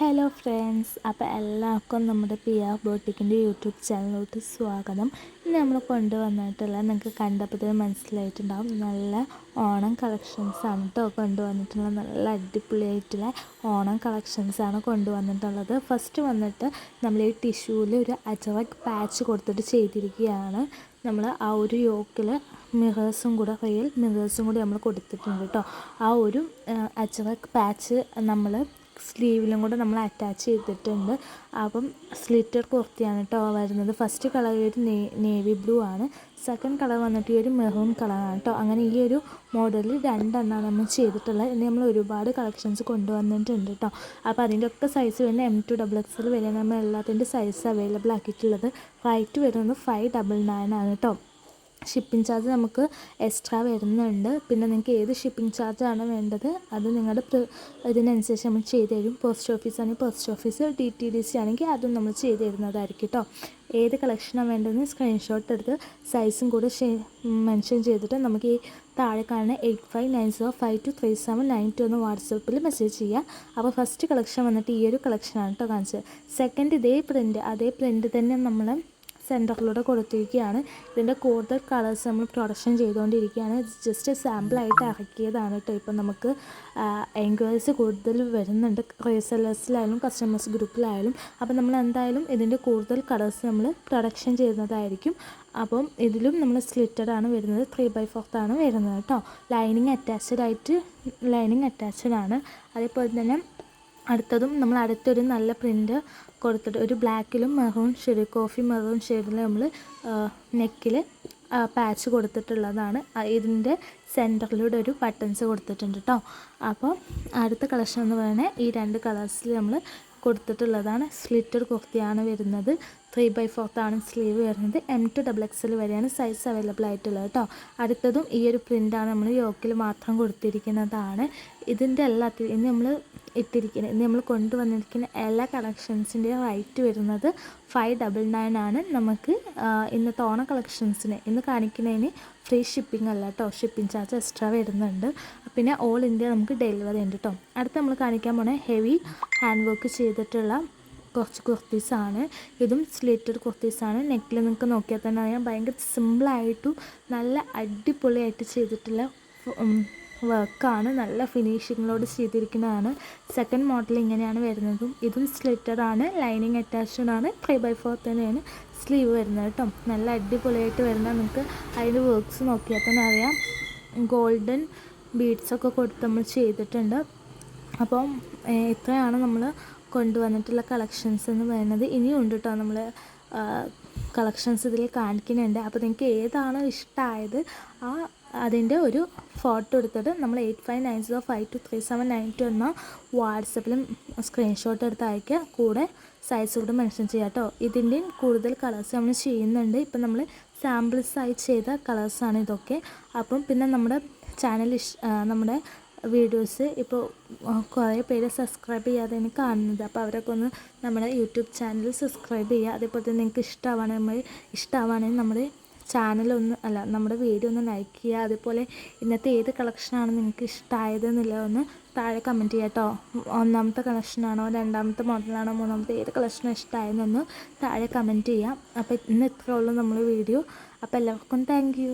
Hello friends, അപ്പോൾ എല്ലാവർക്കും നമ്മുടെ പി ആർ ബോട്ടിക്കിൻ്റെ യൂട്യൂബ് ചാനലിലോട്ട് സ്വാഗതം. ഇന്ന് നമ്മൾ കൊണ്ടുവന്നിട്ടുള്ള നിങ്ങൾക്ക് കണ്ടപ്പോൾ തന്നെ മനസ്സിലായിട്ടുണ്ടാകും, നല്ല ഓണം കളക്ഷൻസാണ് കേട്ടോ കൊണ്ടുവന്നിട്ടുള്ള. നല്ല അടിപൊളിയായിട്ടുള്ള ഓണം കളക്ഷൻസാണ് കൊണ്ടുവന്നിട്ടുള്ളത്. ഫസ്റ്റ് വന്നിട്ട് നമ്മൾ ഈ ടിഷ്യൂവിൽ ഒരു അജറക് പാച്ച് കൊടുത്തിട്ട് ചെയ്തിരിക്കുകയാണ്. നമ്മൾ ആ ഒരു യോക്കിൽ മിറേഴ്സും കൂടെ, റിയൽ മിറേഴ്സും കൂടി നമ്മൾ കൊടുത്തിട്ടുണ്ട് കേട്ടോ. ആ ഒരു അജറക് പാച്ച് നമ്മൾ സ്ലീവിലും കൂടെ നമ്മൾ അറ്റാച്ച് ചെയ്തിട്ടുണ്ട്. അപ്പം സ്ലിറ്റഡ് കുർത്തിയാണ് കേട്ടോ വരുന്നത്. ഫസ്റ്റ് കളർ ഒരു നേവി ബ്ലൂ ആണ്, സെക്കൻഡ് കളർ വന്നിട്ട് ഈ ഒരു മെറൂൺ കളറാണ് കേട്ടോ. അങ്ങനെ ഈ ഒരു മോഡലിൽ രണ്ടെണ്ണമാണ് നമ്മൾ ചെയ്തിട്ടുള്ളത്. ഇനി നമ്മൾ ഒരുപാട് കളക്ഷൻസ് കൊണ്ടുവന്നിട്ടുണ്ട് കേട്ടോ. അപ്പോൾ അതിൻ്റെ ഒക്കെ സൈസ് വരുന്നത് M2XXL വരെ നമ്മൾ എല്ലാത്തിൻ്റെ സൈസ് അവൈലബിൾ ആക്കിയിട്ടുള്ളത്. റേറ്റ് വരുന്നത് 599 ആണ് കേട്ടോ. ഷിപ്പിംഗ് ചാർജ് നമുക്ക് എക്സ്ട്രാ വരുന്നുണ്ട്. പിന്നെ നിങ്ങൾക്ക് ഏത് ഷിപ്പിംഗ് ചാർജാണ് വേണ്ടത് അത് നിങ്ങളുടെ ഇതിനനുസരിച്ച് നമ്മൾ ചെയ്ത് തരും. പോസ്റ്റ് ഓഫീസ് ആണെങ്കിൽ പോസ്റ്റ് ഓഫീസ്, DTDC ആണെങ്കിൽ അതും നമ്മൾ ചെയ്ത് തരുന്നതായിരിക്കും കേട്ടോ. ഏത് കളക്ഷനാണ് വേണ്ടതെന്ന് സ്ക്രീൻഷോട്ട് എടുത്ത് സൈസും കൂടെ മെൻഷൻ ചെയ്തിട്ട് നമുക്ക് ഈ താഴെ കാണുന്ന 8590523792 എന്ന് വാട്സപ്പിൽ മെസ്സേജ് ചെയ്യുക. അപ്പോൾ ഫസ്റ്റ് കളക്ഷൻ വന്നിട്ട് ഈ ഒരു കളക്ഷനാണ് കേട്ടോ കാണിച്ചത്. സെക്കൻഡ് അതേ പ്രിൻ്റ് തന്നെ നമ്മൾ സെൻറ്ററിലൂടെ കൊടുത്തിരിക്കുകയാണ്. ഇതിൻ്റെ കൂടുതൽ കളേഴ്സ് നമ്മൾ പ്രൊഡക്ഷൻ ചെയ്തുകൊണ്ടിരിക്കുകയാണ്. ജസ്റ്റ് സാമ്പിളായിട്ട് ഇറക്കിയതാണ് കേട്ടോ. ഇപ്പം നമുക്ക് എൻക്വയറീസ് കൂടുതൽ വരുന്നുണ്ട്, റീസെല്ലേഴ്സിലായാലും കസ്റ്റമേഴ്സ് ഗ്രൂപ്പിലായാലും. അപ്പം നമ്മൾ എന്തായാലും ഇതിൻ്റെ കൂടുതൽ കളേഴ്സ് നമ്മൾ പ്രൊഡക്ഷൻ ചെയ്യുന്നതായിരിക്കും. അപ്പം ഇതിലും നമ്മൾ സ്ലിറ്റഡാണ് വരുന്നത്, 3/4 ആണ് വരുന്നത് കേട്ടോ. ലൈനിങ് അറ്റാച്ച്ഡ് ആണ്. അതേപോലെ തന്നെ അടുത്തതും നമ്മൾ അടുത്തൊരു നല്ല പ്രിൻ്റ് കൊടുത്തിട്ട് ഒരു ബ്ലാക്കിലും മെറൂൺ ഷെയ്ഡ്, കോഫി മെറൂൺ ഷെയ്ഡിൽ നമ്മൾ നെക്കിൽ പാച്ച് കൊടുത്തിട്ടുള്ളതാണ്. ഇതിൻ്റെ സെൻറ്ററിലൂടെ ഒരു ബട്ടൺസ് കൊടുത്തിട്ടുണ്ട് കേട്ടോ. അപ്പോൾ അടുത്ത കളക്ഷൻ എന്ന് പറയുന്നത് ഈ രണ്ട് കളേഴ്സിൽ നമ്മൾ കൊടുത്തിട്ടുള്ളതാണ്. സ്ലിറ്റഡ് കുർത്തിയാണ് വരുന്നത്, 3/4 ആണ് സ്ലീവ് വരുന്നത്. M2XXL വരെയാണ് സൈസ് അവൈലബിൾ ആയിട്ടുള്ളത് കേട്ടോ. അടുത്തതും ഈ ഒരു പ്രിൻ്റാണ് നമ്മൾ യോക്കിൽ മാത്രം കൊടുത്തിരിക്കുന്നതാണ്. ഇതിൻ്റെ എല്ലാത്തിനും ഇന്ന് നമ്മൾ കൊണ്ടുവന്നിരിക്കുന്ന എല്ലാ കളക്ഷൻസിൻ്റെ റേറ്റ് വരുന്നത് 599 ആണ്. നമുക്ക് ഇന്നത്തെ ഓണ കളക്ഷൻസിന് ഇന്ന് കാണിക്കുന്നതിന് ഫ്രീ ഷിപ്പിംഗ് അല്ല കേട്ടോ, ഷിപ്പിംഗ് ചാർജ് എക്സ്ട്രാ വരുന്നുണ്ട്. പിന്നെ ഓൾ ഇന്ത്യ നമുക്ക് ഡെലിവറി ഉണ്ട് കേട്ടോ. അടുത്ത് നമ്മൾ കാണിക്കാൻ പോണേ ഹെവി ഹാൻഡ് വർക്ക് ചെയ്തിട്ടുള്ള കുറച്ച് കുർത്തീസാണ്. ഇതും സ്ലിറ്റഡ് കുർത്തീസാണ്. നെക്കിൽ നിങ്ങൾക്ക് നോക്കിയാൽ തന്നെ അറിയാം, ഭയങ്കര സിമ്പിളായിട്ടും നല്ല അടിപൊളിയായിട്ട് ചെയ്തിട്ടുള്ള വർക്കാണ്. നല്ല ഫിനിഷിങ്ങിലോട് ചെയ്തിരിക്കുന്നതാണ്. സെക്കൻഡ് മോഡൽ ഇങ്ങനെയാണ് വരുന്നതും. ഇതും സ്ലിറ്റഡാണ്, ലൈനിങ് അറ്റാച്ച്ഡ് ആണ്, 3/4 തന്നെയാണ് സ്ലീവ് വരുന്നത് കേട്ടോ. നല്ല അടിപൊളിയായിട്ട് വരുന്ന, നിങ്ങൾക്ക് അതിൻ്റെ വർക്ക്സ് നോക്കിയാൽ തന്നെ അറിയാം, ഗോൾഡൻ ബീഡ്സൊക്കെ കൊടുത്ത് നമ്മൾ ചെയ്തിട്ടുണ്ട്. അപ്പം ഇത്രയാണ് നമ്മൾ കൊണ്ടുവന്നിട്ടുള്ള കളക്ഷൻസ് എന്ന് പറയുന്നത്. ഇനിയും ഉണ്ട് കേട്ടോ, നമ്മൾ കളക്ഷൻസ് ഇതിൽ കാണിക്കുന്നുണ്ട്. അപ്പോൾ നിങ്ങൾക്ക് ഏതാണോ ഇഷ്ടമായത് അതിൻ്റെ ഒരു ഫോട്ടോ എടുത്തിട്ട് നമ്മൾ 8590523792 എന്ന വാട്സപ്പിലും സ്ക്രീൻഷോട്ട് എടുത്ത് അയക്കുക. കൂടെ സൈസ് കൂടെ മെൻഷൻ ചെയ്യാം കേട്ടോ. ഇതിൻ്റെയും കൂടുതൽ കളേഴ്സ് നമ്മൾ ചെയ്യുന്നുണ്ട്. ഇപ്പം നമ്മൾ സാമ്പിൾസായി ചെയ്ത കളേഴ്സാണ് ഇതൊക്കെ. അപ്പം പിന്നെ നമ്മുടെ നമ്മുടെ വീഡിയോസ് ഇപ്പോൾ കുറേ പേര് സബ്സ്ക്രൈബ് ചെയ്യാതെയാണ് കാണുന്നത്. അപ്പോൾ അവരൊക്കെ ഒന്ന് നമ്മുടെ യൂട്യൂബ് ചാനൽ സബ്സ്ക്രൈബ് ചെയ്യുക. അതേപോലെ തന്നെ നിങ്ങൾക്ക് ഇഷ്ടമാണെങ്കിൽ നമ്മുടെ നമ്മുടെ വീഡിയോ ഒന്ന് ലൈക്ക് ചെയ്യുക. അതേപോലെ ഇന്നത്തെ ഏത് കളക്ഷനാണ് നിങ്ങൾക്ക് ഇഷ്ടമായതെന്നുള്ളത് ഒന്ന് താഴെ കമൻറ്റ് ചെയ്യുക കേട്ടോ. ഒന്നാമത്തെ കളക്ഷനാണോ, രണ്ടാമത്തെ മോഡലാണോ, മൂന്നാമത്തെ ഏത് കളക്ഷനാണ് ഇഷ്ടമായതെന്നൊന്ന് താഴെ കമൻറ്റ് ചെയ്യാം. അപ്പോൾ ഇന്ന് ഇത്രയേ ഉള്ളൂ നമ്മൾ വീഡിയോ. അപ്പോൾ എല്ലാവർക്കും താങ്ക് യു.